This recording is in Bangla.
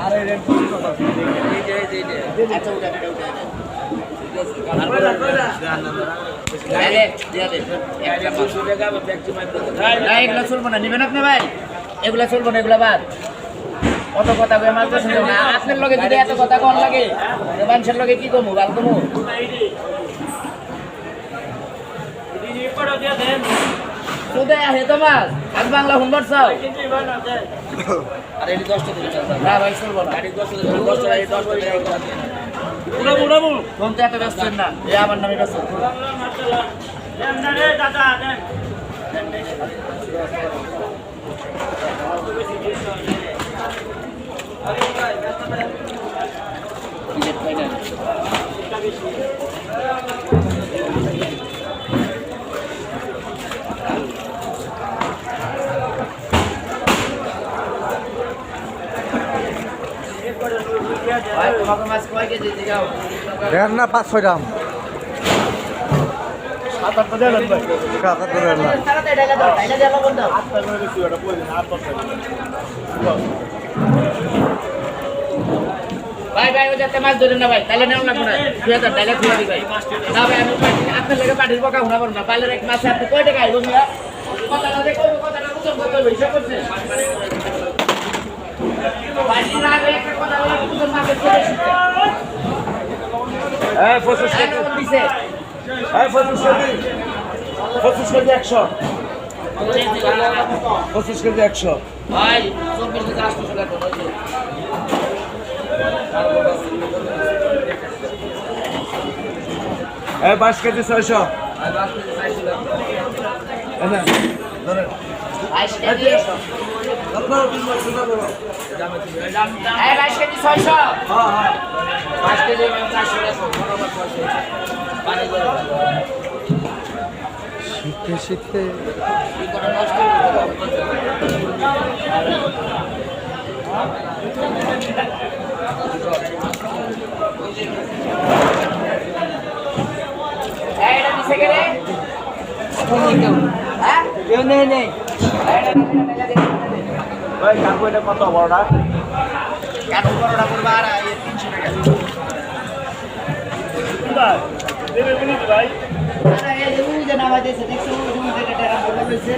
আরে রেন কথা আচ্ছা ওটা এগুলো চলবো না নিবেন আপনি ভাই এগুলা চলবো না এগুলা বাদ অত কথা কয়ে মাছ পছন্দ না আপনার লগে যদি এত কথা কম লাগে মানুষের লগে কি কমু ভাল কমু সুদে আহে তো মাছ আজ বাংলা হুন্ডর চাও আরে এটি 10 টাকা না ভাই চলবো না গাড়ি 10 টাকা উড়াবো উড়াবো ফোন তো এত ব্যস্ত না এ আমার নামে ব্যস্ত দাদা দেন দেন না 5-6 গ্রাম ভাই ভাই ও যাতে মাছ ধরে না ভাই তাহলে নেওয়া লাগবে না 2000 ডাইলে খুলে দিই ভাই না ভাই আমি আপনার লেগে পাঠিয়ে বকা শোনা পারবো না পাইলের এক মাছ আপনি কয় টাকা আইবো মিয়া কথাটা দেখো কথাটা বুঝুন কত হিসাব করছে বাড়ি না আগে একটা কথা বলা বুঝুন মাছ করে এই 25 কেজি দিছে এই 25 কেজি 25 কেজি 100 25 কেজি 100 ভাই 24 থেকে 800 টাকা হয়েছে এই 22 কেজি 600 এনে ধরে 22 কেজি আপনার বিল শুনা বলো এই 22 কেজি 600 হ্যাঁ হ্যাঁ 5 কেজি 400 টাকা বরাবর 600 পানি করে শিখতে শিখতে কি করে নষ্ট এইটা দিছে কে রে হ্যাঁ কেউ নেই ভাই কাকু এটা কত বড়টা কাটু বড়টা করবা আর 300 টাকা ভাই দেবে বলি ভাই আরে এই যে নামাই দিয়েছে দেখছো ওই যে টাকা বলে লইছে